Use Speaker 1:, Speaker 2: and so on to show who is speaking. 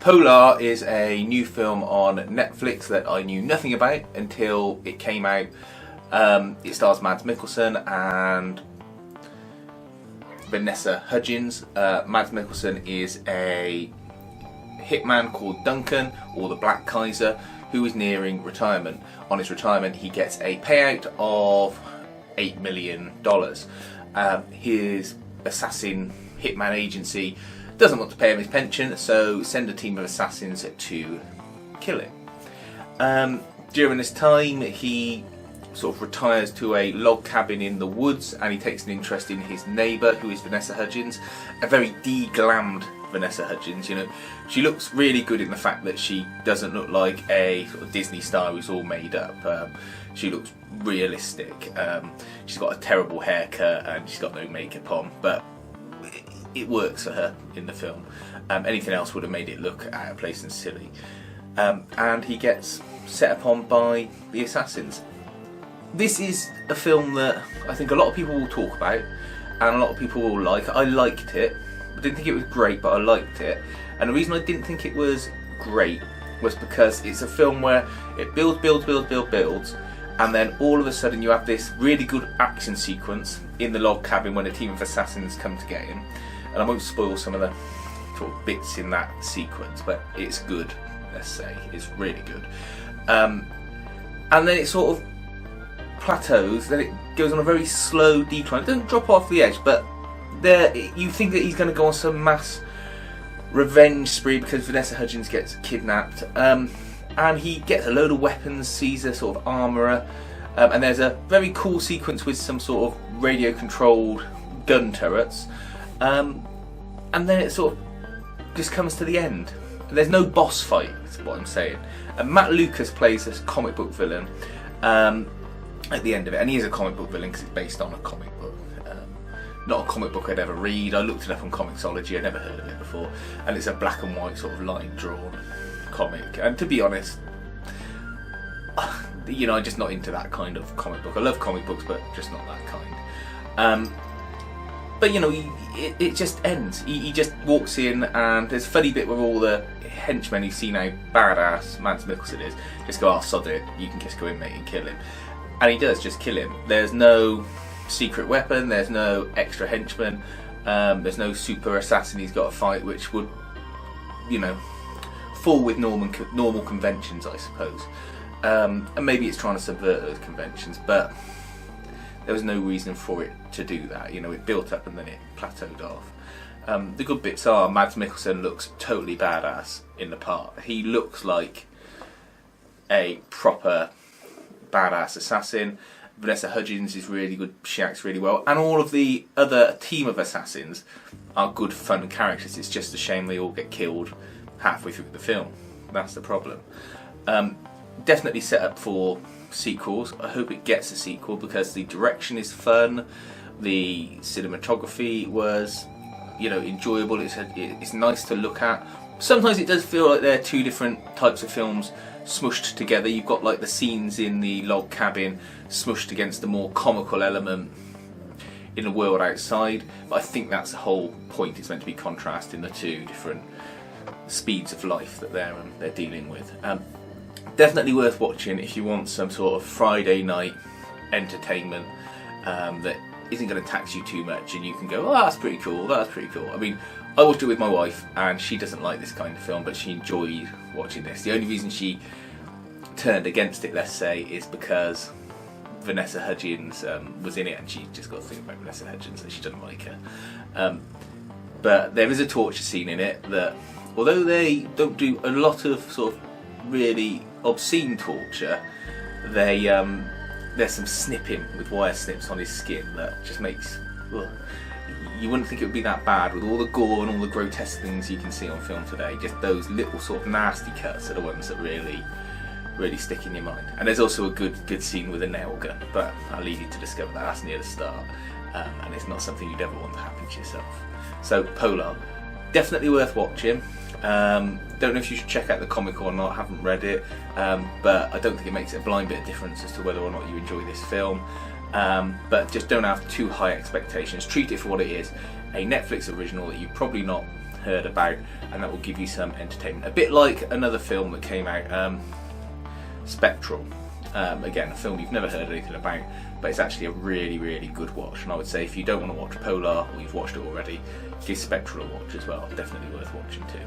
Speaker 1: Polar is a new film on Netflix that I knew nothing about until it came out. It stars Mads Mikkelsen and Vanessa Hudgens. Mads Mikkelsen is a hitman called Duncan, or the Black Kaiser, who is nearing retirement. On his retirement, he gets a payout of $8 million. His assassin hitman agency doesn't want to pay him his pension, so send a team of assassins to kill him. During this time, he sort of retires to a log cabin in the woods, and he takes an interest in his neighbour, who is Vanessa Hudgens, a very de-glammed Vanessa Hudgens. You know, she looks really good in the fact that she doesn't look like a sort of Disney star who's all made up. She looks realistic. She's got a terrible haircut and she's got no makeup on, but it works for her in the film. Anything else would have made it look out of place and silly. And he gets set upon by the assassins. This is a film that I think a lot of people will talk about and a lot of people will like. I liked it. I didn't think it was great, but I liked it. And the reason I didn't think it was great was because it's a film where it builds, and then all of a sudden you have this really good action sequence in the log cabin when a team of assassins come to get him. And I won't spoil some of the sort of bits in that sequence, but it's good, let's say. It's really good. And then it sort of plateaus, then it goes on a very slow decline. It doesn't drop off the edge, but there you think that he's going to go on some mass revenge spree because Vanessa Hudgens gets kidnapped. And he gets a load of weapons, sees a sort of armourer, and there's a very cool sequence with some sort of radio-controlled gun turrets. And then it sort of just comes to the end. There's no boss fight, is what I'm saying. And Matt Lucas plays this comic book villain at the end of it, and he is a comic book villain because it's based on a comic book. Not a comic book I'd ever read. I looked it up on Comixology, I'd never heard of it before, and it's a black and white sort of line drawn comic. And to be honest, you know, I'm just not into that kind of comic book. I love comic books, but just not that kind. But you know, it just ends. He just walks in, and there's a funny bit where all the henchmen who see how badass Mads Mikkelsen is just go, "Oh, sod it, you can just go in, mate, and kill him." And he does just kill him. There's no secret weapon, there's no extra henchman, there's no super assassin he's got to fight, which would, you know, fall with normal conventions, I suppose. And maybe it's trying to subvert those conventions, but there was no reason for it to do that. You know, it built up and then it plateaued off. The good bits are Mads Mikkelsen looks totally badass in the part. He looks like a proper badass assassin. Vanessa Hudgens is really good, she acts really well, and all of the other team of assassins are good fun characters. It's just a shame they all get killed halfway through the film. That's the problem. Definitely set up for sequels. I hope it gets a sequel because the direction is fun, the cinematography was, you know, enjoyable. It's nice to look at. Sometimes it does feel like they're two different types of films smushed together. You've got like the scenes in the log cabin smushed against the more comical element in the world outside, but I think that's the whole point. It's meant to be contrasting the two different speeds of life that they're dealing with. Definitely worth watching if you want some sort of Friday night entertainment that isn't going to tax you too much, and you can go, "Oh, that's pretty cool, that's pretty cool." I mean, I watched it with my wife and she doesn't like this kind of film, but she enjoyed watching this. The only reason she turned against it, let's say, is because Vanessa Hudgens was in it, and she just got to think about Vanessa Hudgens, so she doesn't like her. But there is a torture scene in it that, although they don't do a lot of sort of really obscene torture, there's some snipping with wire snips on his skin that just makes, ugh. You wouldn't think it would be that bad with all the gore and all the grotesque things you can see on film today. Just those little sort of nasty cuts are the ones that really stick in your mind. And there's also a good scene with a nail gun, but I'll leave you to discover that. That's near the start, and it's not something you'd ever want to happen to yourself. So Polar, definitely worth watching. Don't know if you should check out the comic or not, haven't read it, but I don't think it makes a blind bit of difference as to whether or not you enjoy this film. But just don't have too high expectations. Treat it for what it is, a Netflix original that you've probably not heard about, and that will give you some entertainment. A bit like another film that came out, Spectral. Again, a film you've never heard anything about, but it's actually a really, really good watch. And I would say if you don't want to watch Polar, or you've watched it already, give Spectral a watch as well. Definitely worth watching too.